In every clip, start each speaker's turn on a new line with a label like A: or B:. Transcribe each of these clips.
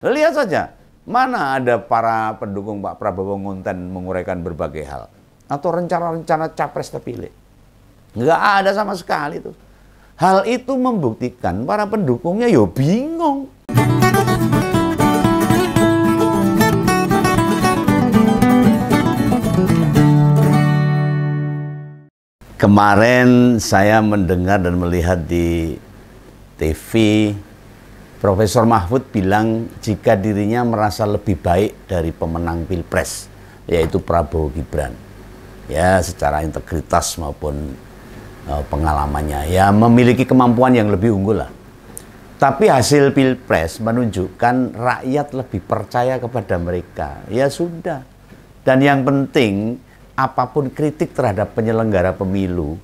A: Lihat saja, mana ada para pendukung Pak Prabowo ngonten menguraikan berbagai hal. Atau rencana-rencana capres terpilih. Nggak ada sama sekali tuh. Hal itu membuktikan para pendukungnya yo bingung. Kemarin saya mendengar dan melihat di TV, Profesor Mahfud bilang jika dirinya merasa lebih baik dari pemenang Pilpres, yaitu Prabowo Gibran. Ya, secara integritas maupun pengalamannya, ya memiliki kemampuan yang lebih unggul lah. Tapi hasil Pilpres menunjukkan rakyat lebih percaya kepada mereka. Ya sudah. Dan yang penting, apapun kritik terhadap penyelenggara pemilu,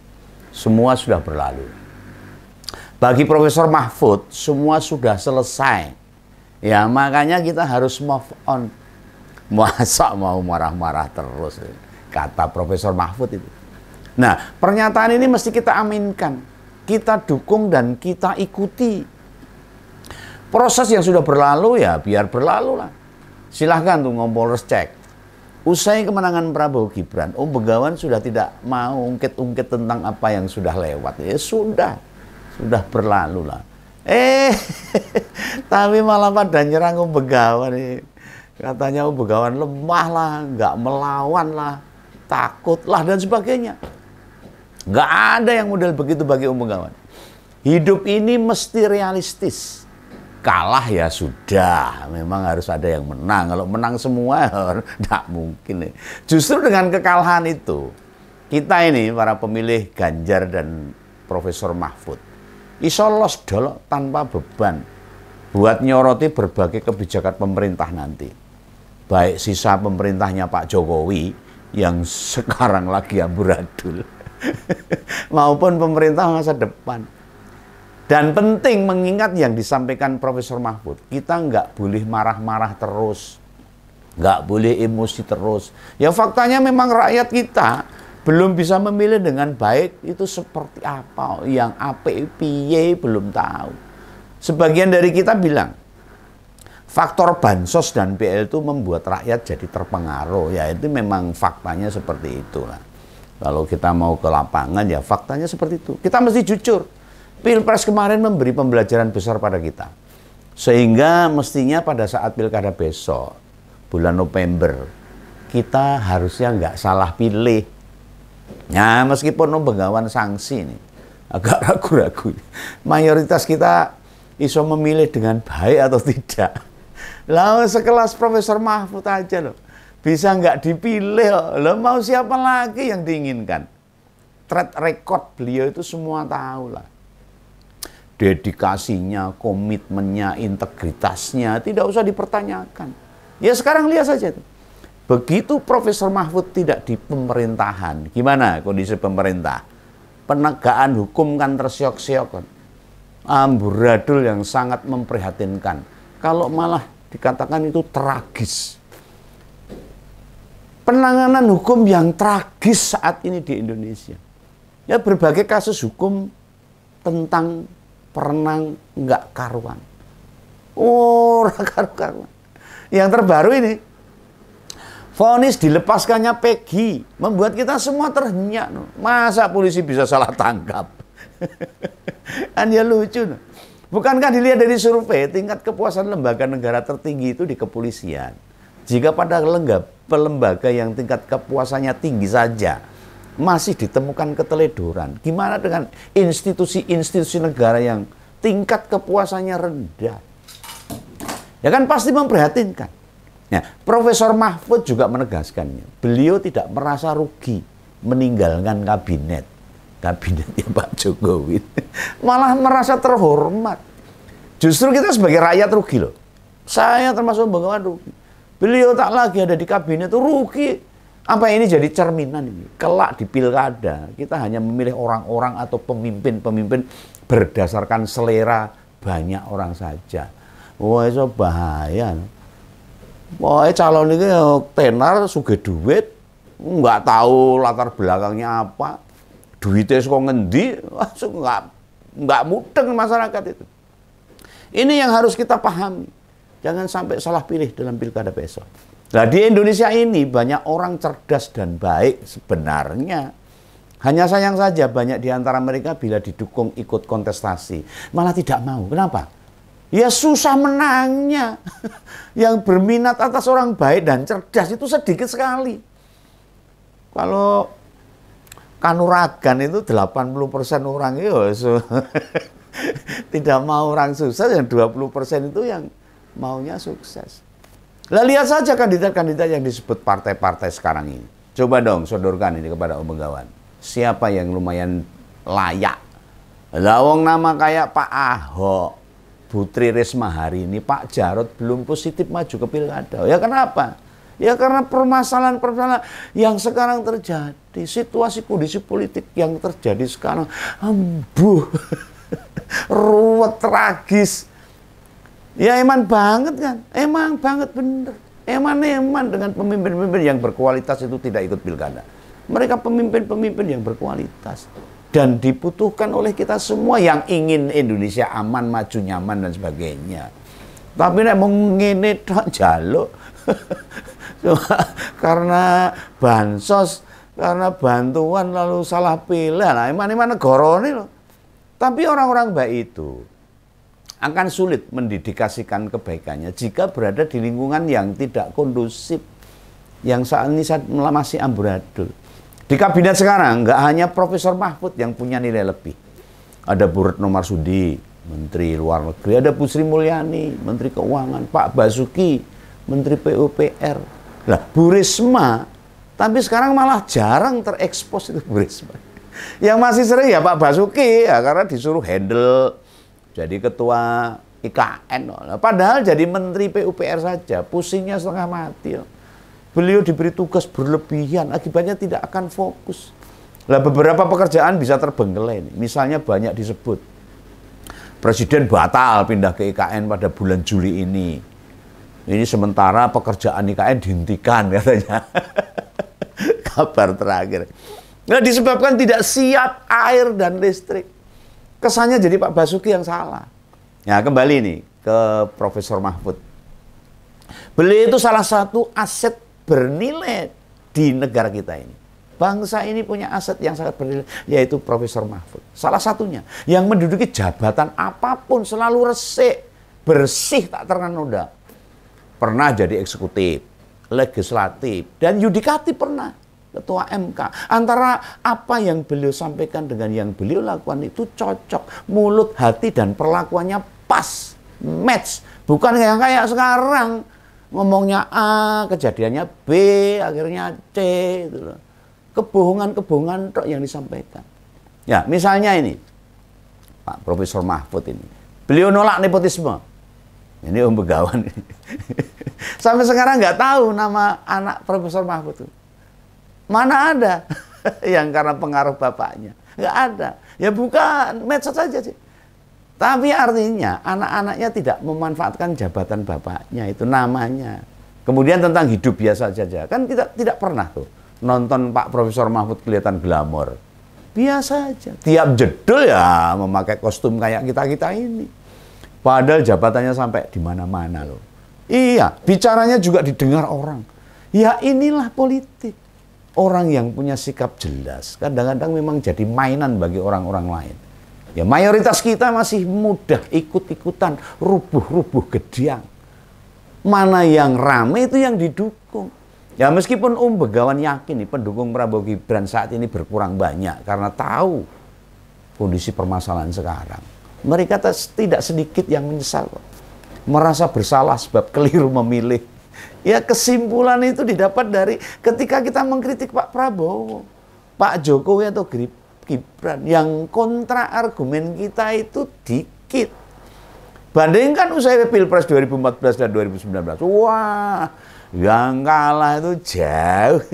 A: semua sudah berlalu. Bagi Profesor Mahfud, semua sudah selesai. Ya, makanya kita harus move on. Masa mau marah-marah terus, kata Profesor Mahfud itu. Nah, pernyataan ini mesti kita aminkan, kita dukung dan kita ikuti. Proses yang sudah berlalu ya biar berlalu lah. Silahkan tuh Kompolres cek. Usai kemenangan Prabowo Gibran, Begawan sudah tidak mau ungkit-ungkit tentang apa yang sudah lewat. Ya sudah berlalu lah. Tapi malah pada nyerang Begawan. Katanya Begawan lemah lah, nggak melawan lah, takut lah dan sebagainya. Nggak ada yang model begitu bagi Begawan. Hidup ini mesti realistis. Kalah ya sudah, memang harus ada yang menang. Kalau menang semua, tidak mungkin. Justru dengan kekalahan itu, kita ini para pemilih Ganjar dan Profesor Mahfud, iso los dolok tanpa beban buat nyoroti berbagai kebijakan pemerintah nanti. Baik sisa pemerintahnya Pak Jokowi yang sekarang lagi amburadul, maupun pemerintah masa depan. Dan penting mengingat yang disampaikan Profesor Mahfud, kita nggak boleh marah-marah terus, nggak boleh emosi terus. Ya faktanya memang rakyat kita belum bisa memilih dengan baik itu seperti apa, yang APPY belum tahu. Sebagian dari kita bilang, faktor bansos dan BL itu membuat rakyat jadi terpengaruh. Ya itu memang faktanya seperti itulah. Kalau kita mau ke lapangan ya faktanya seperti itu. Kita mesti jujur. Pilpres kemarin memberi pembelajaran besar pada kita. Sehingga mestinya pada saat pilkada besok, bulan November, kita harusnya nggak salah pilih. Nah, meskipun Begawan sanksi ini, agak ragu-ragu. Mayoritas kita iso memilih dengan baik atau tidak. Lalu sekelas Profesor Mahfud aja loh, bisa nggak dipilih loh, mau siapa lagi yang diinginkan? Track record beliau itu semua tahu lah. Dedikasinya, komitmennya, integritasnya tidak usah dipertanyakan. Ya sekarang lihat saja. Begitu Profesor Mahfud tidak di pemerintahan, gimana kondisi pemerintah? Penegakan hukum kan tersiok-siok kan. Amburadul yang sangat memprihatinkan. Kalau malah dikatakan itu tragis. Penanganan hukum yang tragis saat ini di Indonesia. Ya berbagai kasus hukum tentang perenang nggak karuan. Karuan. Yang terbaru ini, vonis dilepaskannya Peggy, membuat kita semua terhenyak. Masa polisi bisa salah tangkap? Kan ya lucu. Bukankah dilihat dari survei, tingkat kepuasan lembaga negara tertinggi itu di kepolisian. Jika pada lembaga yang tingkat kepuasannya tinggi saja, masih ditemukan keteledoran. Gimana dengan institusi-institusi negara yang tingkat kepuasannya rendah? Ya kan pasti memprihatinkan. Nah, Profesor Mahfud juga menegaskannya. Beliau tidak merasa rugi meninggalkan kabinetnya Pak Jokowi. Malah merasa terhormat. Justru kita sebagai rakyat rugi loh. Saya termasuk Begawan rugi. Beliau tak lagi ada di kabinet itu rugi. Apa ini jadi cerminan ini? Kelak di pilkada, kita hanya memilih orang-orang atau pemimpin-pemimpin berdasarkan selera banyak orang saja. Wah, itu bahaya. Wah, calon ini tenar, sugih duit, nggak tahu latar belakangnya apa, duitnya kok ngendi, langsung nggak mudeng masyarakat itu. Ini yang harus kita pahami. Jangan sampai salah pilih dalam pilkada besok. Nah, di Indonesia ini banyak orang cerdas dan baik sebenarnya. Hanya sayang saja banyak di antara mereka bila didukung ikut kontestasi malah tidak mau. Kenapa? Ya susah menangnya. Yang berminat atas orang baik dan cerdas itu sedikit sekali. Kalau Kanuragan itu 80% orang itu tidak mau orang sukses, yang 20% itu yang maunya sukses. Lah lihat saja kandidat-kandidat yang disebut partai-partai sekarang ini. Coba dong sodorkan ini kepada Om Begawan. Siapa yang lumayan layak? Lawong nama kayak Pak Ahok, Putri Risma hari ini, Pak Jarod belum positif maju ke pilkada. Ya kenapa? Ya karena permasalahan-permasalahan yang sekarang terjadi, situasi kondisi politik yang terjadi sekarang, ruwet, tragis. Ya eman banget kan, emang banget bener. Eman dengan pemimpin-pemimpin yang berkualitas itu tidak ikut pilkada. Mereka pemimpin-pemimpin yang berkualitas. Dan dibutuhkan oleh kita semua yang ingin Indonesia aman, maju, nyaman, dan sebagainya. Tapi nek mau ngene tok njaluk. Karena bansos, karena bantuan lalu salah pilih. Nah, iman-iman negara ini loh. Tapi orang-orang baik itu akan sulit mendedikasikan kebaikannya jika berada di lingkungan yang tidak kondusif, yang saat ini masih amburadul. Di kabinet sekarang nggak hanya Profesor Mahfud yang punya nilai lebih. Ada Bu Retno Marsudi, Menteri Luar Negeri, ada Bu Sri Mulyani, Menteri Keuangan, Pak Basuki, Menteri PUPR. Lah, Bu Risma, tapi sekarang malah jarang terekspos itu Bu Risma. Yang masih sering ya Pak Basuki, ya karena disuruh handle jadi ketua IKN. Padahal jadi Menteri PUPR saja, pusingnya setengah mati. Beliau diberi tugas berlebihan, akibatnya tidak akan fokus. Lah, beberapa pekerjaan bisa terbengkelai. Misalnya banyak disebut, Presiden batal pindah ke IKN pada bulan Juli ini. Ini sementara pekerjaan IKN dihentikan katanya. Kabar terakhir. Nah, disebabkan tidak siap air dan listrik. Kesannya jadi Pak Basuki yang salah. Nah, kembali nih ke Profesor Mahfud. Beliau itu salah satu aset bernilai di negara kita ini. Bangsa ini punya aset yang sangat bernilai, yaitu Profesor Mahfud. Salah satunya, yang menduduki jabatan apapun selalu resik, bersih, tak ternoda. Pernah jadi eksekutif, legislatif, dan yudikatif pernah. Ketua MK. Antara apa yang beliau sampaikan dengan yang beliau lakukan itu cocok. Mulut, hati, dan perlakuannya pas. Match. Bukan yang kayak sekarang. Ngomongnya A, kejadiannya B, akhirnya C. Gitu loh. Kebohongan-kebohongan tok yang disampaikan. Ya, misalnya ini. Pak Profesor Mahfud ini. Beliau nolak nepotisme. Ini Om Begawan. Sampai sekarang nggak tahu nama anak Profesor Mahfud itu. Mana ada yang karena pengaruh bapaknya? Nggak ada. Ya bukan, medsos saja sih. Tapi artinya anak-anaknya tidak memanfaatkan jabatan bapaknya, itu namanya. Kemudian tentang hidup biasa saja. Kan kita tidak pernah tuh nonton Pak Profesor Mahfud kelihatan glamor. Biasa aja. Tiap jedul ya memakai kostum kayak kita-kita ini. Padahal jabatannya sampai di mana-mana loh. Iya, bicaranya juga didengar orang. Ya inilah politik. Orang yang punya sikap jelas, kadang-kadang memang jadi mainan bagi orang-orang lain. Ya mayoritas kita masih mudah ikut-ikutan, rubuh-rubuh gediang. Mana yang rame itu yang didukung. Ya meskipun Begawan yakin nih pendukung Prabowo Gibran saat ini berkurang banyak karena tahu kondisi permasalahan sekarang. Mereka tidak sedikit yang menyesal kok. Merasa bersalah sebab keliru memilih. Ya kesimpulan itu didapat dari ketika kita mengkritik Pak Prabowo, Pak Jokowi atau Gibran. Yang kontra argumen kita itu dikit. Bandingkan usai Pilpres 2014 dan 2019. Wah, yang kalah itu jauh.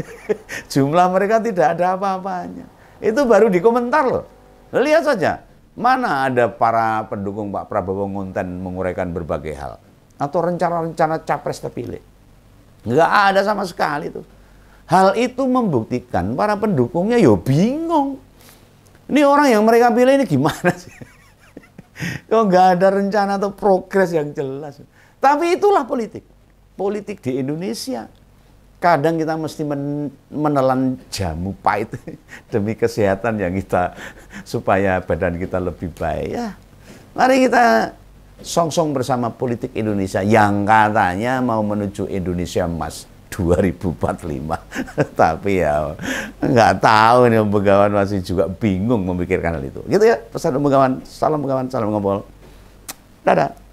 A: Jumlah mereka tidak ada apa-apanya. Itu baru di komentar loh. Lihat saja. Mana ada para pendukung Pak Prabowo ngonten menguraikan berbagai hal. Atau rencana-rencana capres terpilih. Nggak ada sama sekali tuh. Hal itu membuktikan para pendukungnya yo bingung. Ini orang yang mereka pilih ini gimana sih? Kok nggak ada rencana atau progres yang jelas. Tapi itulah politik. Politik di Indonesia. Kadang kita mesti menelan jamu pahit demi kesehatan yang kita, supaya badan kita lebih baik. Ya, mari kita song-song bersama politik Indonesia yang katanya mau menuju Indonesia Emas 2045. Tapi ya nggak tahu nih, Begawan masih juga bingung memikirkan hal itu. Gitu ya, pesan Begawan. Salam Begawan, salam ngobrol. Dadah.